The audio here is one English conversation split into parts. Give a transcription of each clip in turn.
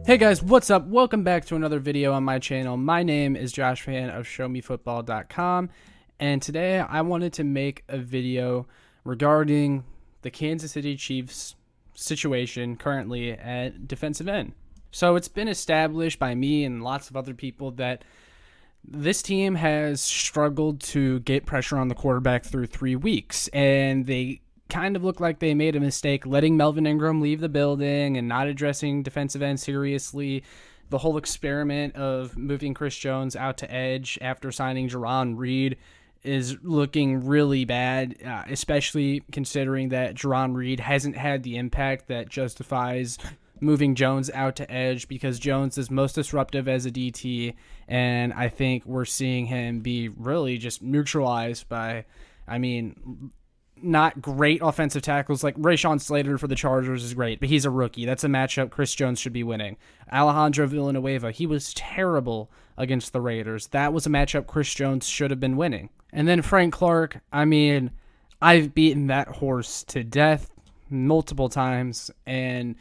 Hey guys, what's up? Welcome back to another video on my channel. My name is Josh Fan of ShowMeFootball.com, and today I wanted to make a video regarding the Kansas City Chiefs situation currently at defensive end. So it's been established by me and lots of other people that this team has struggled to get pressure on the quarterback through 3 weeks, and they kind of look like they made a mistake letting Melvin Ingram leave the building and not addressing defensive end seriously. The whole experiment of moving Chris Jones out to edge after signing Jarran Reed is looking really bad, especially considering that Jarran Reed hasn't had the impact that justifies moving Jones out to edge, because Jones is most disruptive as a DT, and I think we're seeing him be really just neutralized by, not great offensive tackles. Like Rashawn Slater for the Chargers is great, but he's a rookie. That's a matchup Chris Jones should be winning. Alejandro Villanueva, he was terrible against the Raiders. That was a matchup Chris Jones should have been winning. And then Frank Clark, I've beaten that horse to death multiple times, and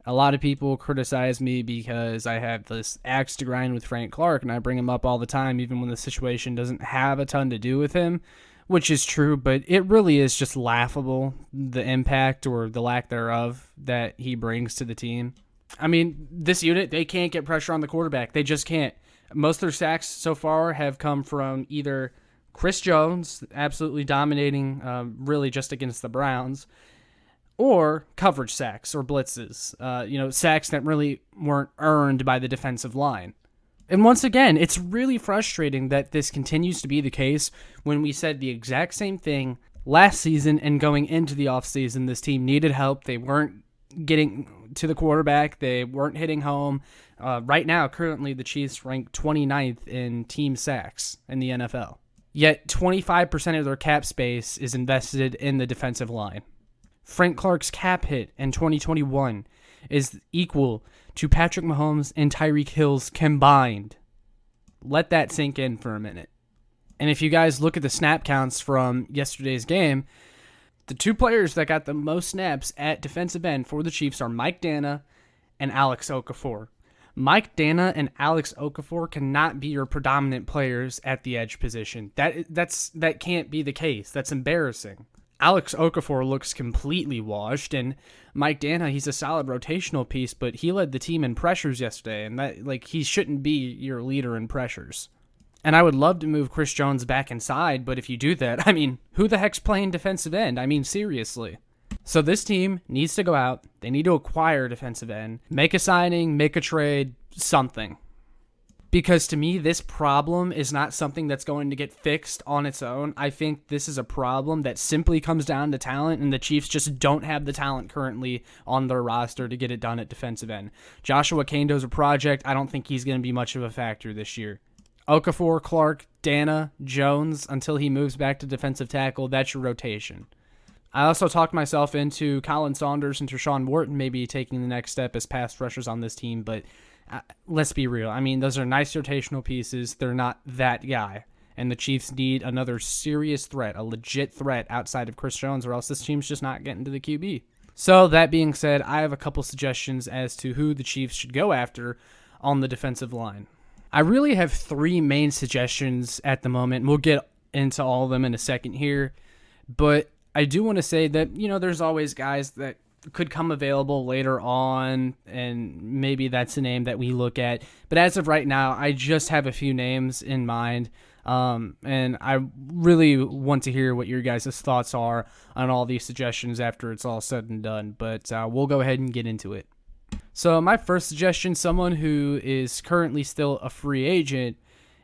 a lot of people criticize me because I have this axe to grind with Frank Clark, and I bring him up all the time, even when the situation doesn't have a ton to do with him. Which is true, but it really is just laughable, the impact or the lack thereof that he brings to the team. This unit, they can't get pressure on the quarterback. They just can't. Most of their sacks so far have come from either Chris Jones, absolutely dominating really just against the Browns, or coverage sacks or blitzes, sacks that really weren't earned by the defensive line. And once again, it's really frustrating that this continues to be the case when we said the exact same thing last season, and going into the offseason, this team needed help. They weren't getting to the quarterback. They weren't hitting home. Right now, currently, the Chiefs rank 29th in team sacks in the NFL. Yet 25% of their cap space is invested in the defensive line. Frank Clark's cap hit in 2021 is equal to Patrick Mahomes and Tyreek Hill's combined. Let that sink in for a minute. And if you guys look at the snap counts from yesterday's game, the two players that got the most snaps at defensive end for the Chiefs are Mike Danna and Alex Okafor. Mike Danna and Alex Okafor cannot be your predominant players at the edge position. That can't be the case. That's embarrassing. Alex Okafor looks completely washed, and Mike Danna, he's a solid rotational piece, but he led the team in pressures yesterday, and he shouldn't be your leader in pressures. And I would love to move Chris Jones back inside, but if you do that, who the heck's playing defensive end? Seriously. So this team needs to go out. They need to acquire defensive end, make a signing, make a trade, something. Because to me, this problem is not something that's going to get fixed on its own. I think this is a problem that simply comes down to talent, and the Chiefs just don't have the talent currently on their roster to get it done at defensive end. Joshua Kando's a project. I don't think he's going to be much of a factor this year. Okafor, Clark, Danna, Jones, until he moves back to defensive tackle, that's your rotation. I also talked myself into Colin Saunders and Tershawn Wharton maybe taking the next step as pass rushers on this team, but let's be real. Those are nice rotational pieces. They're not that guy. And the Chiefs need another serious threat, a legit threat outside of Chris Jones, or else this team's just not getting to the QB. So that being said, I have a couple suggestions as to who the Chiefs should go after on the defensive line. I really have 3 main suggestions at the moment. We'll get into all of them in a second here. But I do want to say that, there's always guys that could come available later on, and maybe that's a name that we look at. But as of right now, I just have a few names in mind, and I really want to hear what your guys' thoughts are on all these suggestions after it's all said and done. But we'll go ahead and get into it. So my first suggestion, someone who is currently still a free agent,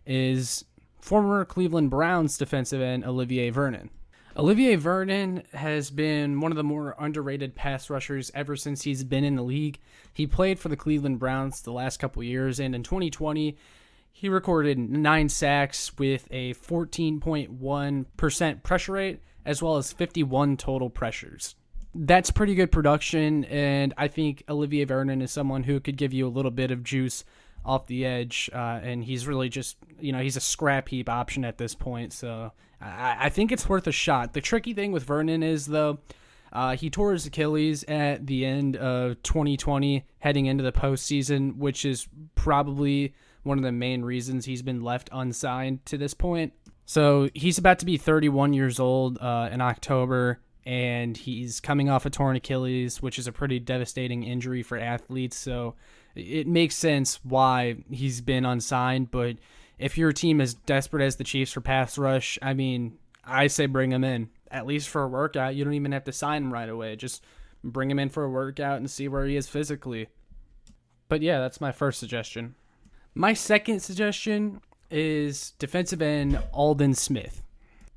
is former Cleveland Browns defensive end Olivier Vernon. Olivier Vernon has been one of the more underrated pass rushers ever since he's been in the league. He played for the Cleveland Browns the last couple years, and in 2020, he recorded 9 sacks with a 14.1% pressure rate, as well as 51 total pressures. That's pretty good production, and I think Olivier Vernon is someone who could give you a little bit of juice off the edge, and he's really just, he's a scrap heap option at this point, so I think it's worth a shot. The tricky thing with Vernon is, though, He tore his Achilles at the end of 2020, heading into the postseason, which is probably one of the main reasons he's been left unsigned to this point. So he's about to be 31 years old in October, and he's coming off a torn Achilles, which is a pretty devastating injury for athletes. So it makes sense why he's been unsigned. But if your team is desperate as the Chiefs for pass rush, I mean, I say bring him in, at least for a workout. You don't even have to sign him right away. Just bring him in for a workout and see where he is physically. But yeah, that's my first suggestion. My second suggestion is defensive end Aldon Smith.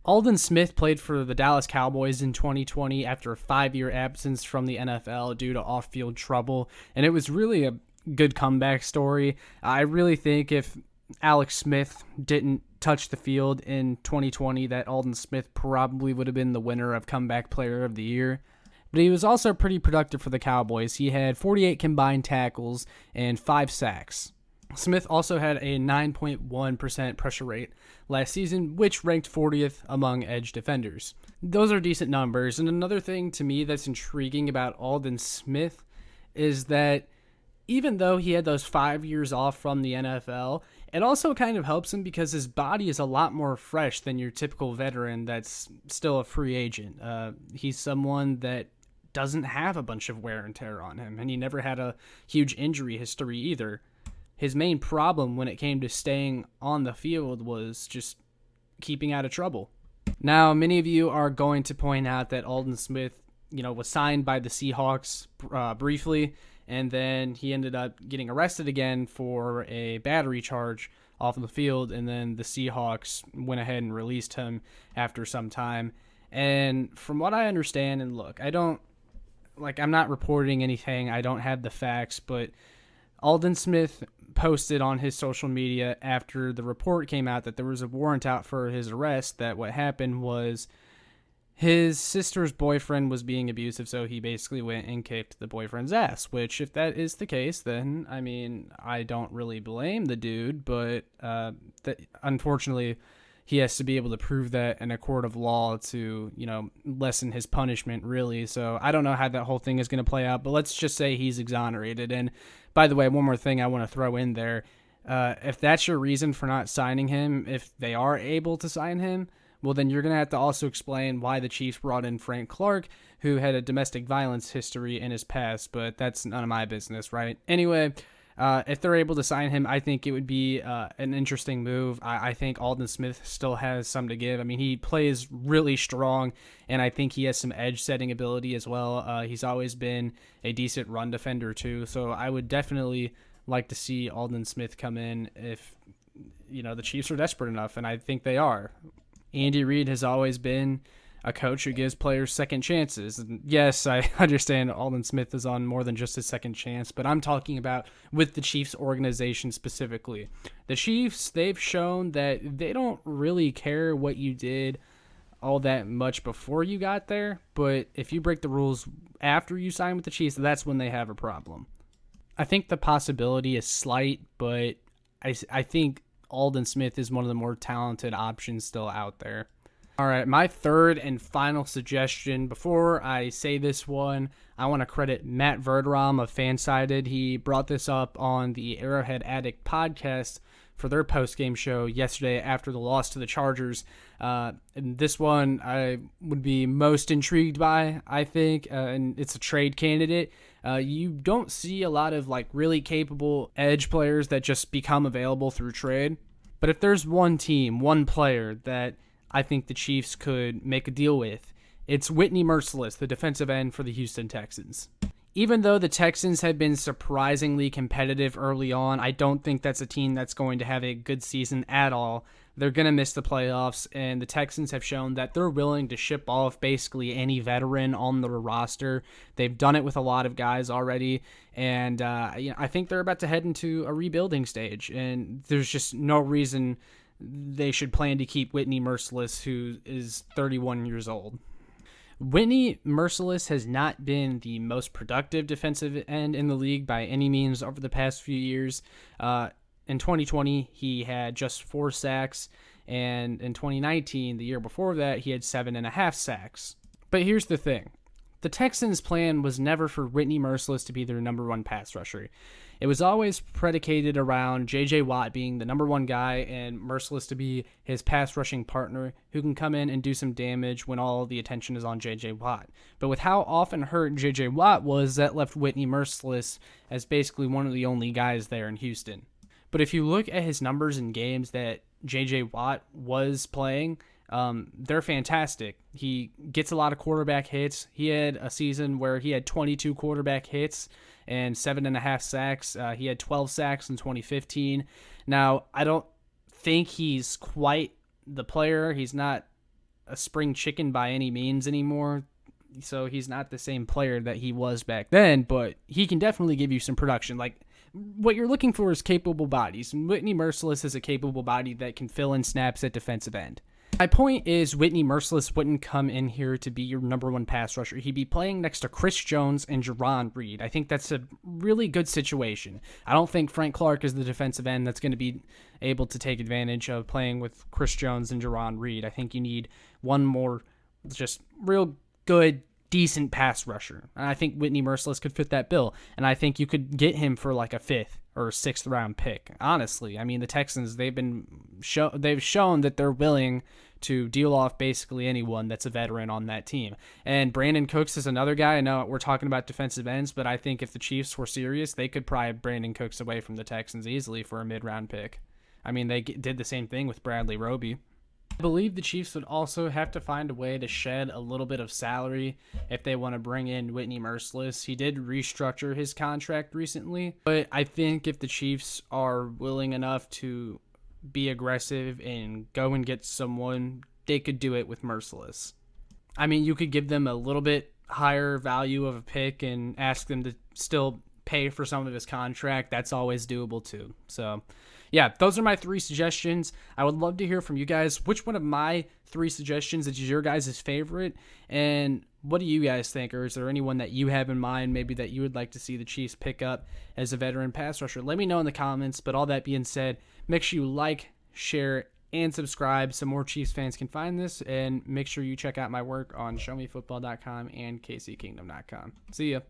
Aldon Smith played for the Dallas Cowboys in 2020 after a 5-year absence from the NFL due to off-field trouble, and it was really a good comeback story. I really think if Alex Smith didn't touch the field in 2020, that Aldon Smith probably would have been the winner of Comeback Player of the Year. But he was also pretty productive for the Cowboys. He had 48 combined tackles and 5 sacks. Smith also had a 9.1% pressure rate last season, which ranked 40th among edge defenders. Those are decent numbers. And another thing to me that's intriguing about Aldon Smith is that even though he had those 5 years off from the NFL, it also kind of helps him because his body is a lot more fresh than your typical veteran that's still a free agent. He's someone that doesn't have a bunch of wear and tear on him, and he never had a huge injury history either. His main problem when it came to staying on the field was just keeping out of trouble. Now, many of you are going to point out that Aldon Smith, was signed by the Seahawks briefly, and then he ended up getting arrested again for a battery charge off of the field, and then the Seahawks went ahead and released him after some time. And from what I understand, and look, I'm not reporting anything, I don't have the facts, but Aldon Smith posted on his social media after the report came out that there was a warrant out for his arrest, that what happened was his sister's boyfriend was being abusive, so he basically went and kicked the boyfriend's ass, which if that is the case, then, I mean, I don't really blame the dude, but unfortunately, he has to be able to prove that in a court of law to, lessen his punishment, really. So I don't know how that whole thing is going to play out, but let's just say he's exonerated. And by the way, one more thing I want to throw in there. If that's your reason for not signing him, if they are able to sign him, well, then you're going to have to also explain why the Chiefs brought in Frank Clark, who had a domestic violence history in his past, but that's none of my business, right? Anyway, if they're able to sign him, I think it would be an interesting move. I think Aldon Smith still has some to give. I mean, he plays really strong, and I think he has some edge-setting ability as well. He's always been a decent run defender, too, so I would definitely like to see Aldon Smith come in if, the Chiefs are desperate enough, and I think they are. Andy Reid has always been a coach who gives players second chances. And yes, I understand Aldon Smith is on more than just a second chance, but I'm talking about with the Chiefs organization specifically. The Chiefs, they've shown that they don't really care what you did all that much before you got there, but if you break the rules after you sign with the Chiefs, that's when they have a problem. I think the possibility is slight, but I think Aldon Smith is one of the more talented options still out there. All right, my third and final suggestion. Before I say this one, I want to credit Matt Vernon of Fansided. He brought this up on the Arrowhead Addict podcast for their post-game show yesterday after the loss to the Chargers. And this one I would be most intrigued by, I think, and it's a trade candidate. You don't see a lot of really capable edge players that just become available through trade. But if there's one team, one player that I think the Chiefs could make a deal with, it's Whitney Merciless, the defensive end for the Houston Texans. Even though the Texans have been surprisingly competitive early on, I don't think that's a team that's going to have a good season at all. They're going to miss the playoffs, and the Texans have shown that they're willing to ship off basically any veteran on their roster. They've done it with a lot of guys already, and I think they're about to head into a rebuilding stage, and there's just no reason they should plan to keep Whitney Merciless, who is 31 years old. Whitney Merciless has not been the most productive defensive end in the league by any means over the past few years. In 2020, he had just 4 sacks, and in 2019, the year before that, he had 7.5 sacks. But here's the thing. The Texans' plan was never for Whitney Merciless to be their number one pass rusher. It was always predicated around J.J. Watt being the number one guy and Merciless to be his pass rushing partner who can come in and do some damage when all the attention is on J.J. Watt. But with how often hurt J.J. Watt was, that left Whitney Merciless as basically one of the only guys there in Houston. But if you look at his numbers in games that J.J. Watt was playing, they're fantastic. He gets a lot of quarterback hits. He had a season where he had 22 quarterback hits and 7.5 sacks. He had 12 sacks in 2015. Now, I don't think he's quite the player. He's not a spring chicken by any means anymore. So he's not the same player that he was back then, but he can definitely give you some production. Like, what you're looking for is capable bodies. And Whitney Merciless is a capable body that can fill in snaps at defensive end. My point is Whitney Merciless wouldn't come in here to be your number one pass rusher. He'd be playing next to Chris Jones and Jarron Reed. I think that's a really good situation. I don't think Frank Clark is the defensive end that's going to be able to take advantage of playing with Chris Jones and Jarron Reed. I think you need one more just real good, decent pass rusher. And I think Whitney Merciless could fit that bill. And I think you could get him for like a 5th or 6th round pick. Honestly, I mean, the Texans, they've shown that they're willing to deal off basically anyone that's a veteran on that team. And Brandon Cooks is another guy. I know we're talking about defensive ends, but I think if the Chiefs were serious, they could pry Brandon Cooks away from the Texans easily for a mid-round pick. I mean, they did the same thing with Bradley Roby. I believe the Chiefs would also have to find a way to shed a little bit of salary if they want to bring in Whitney Merciless. He did restructure his contract recently, but I think if the Chiefs are willing enough to be aggressive and go and get someone, they could do it with Merciless. I mean, you could give them a little bit higher value of a pick and ask them to still pay for some of his contract. That's always doable too. So yeah, those are my 3 suggestions. I would love to hear from you guys. Which one of my 3 suggestions is your guys' favorite? And what do you guys think? Or is there anyone that you have in mind maybe that you would like to see the Chiefs pick up as a veteran pass rusher? Let me know in the comments. But all that being said, make sure you like, share, and subscribe so more Chiefs fans can find this. And make sure you check out my work on showmefootball.com and kckingdom.com. See ya.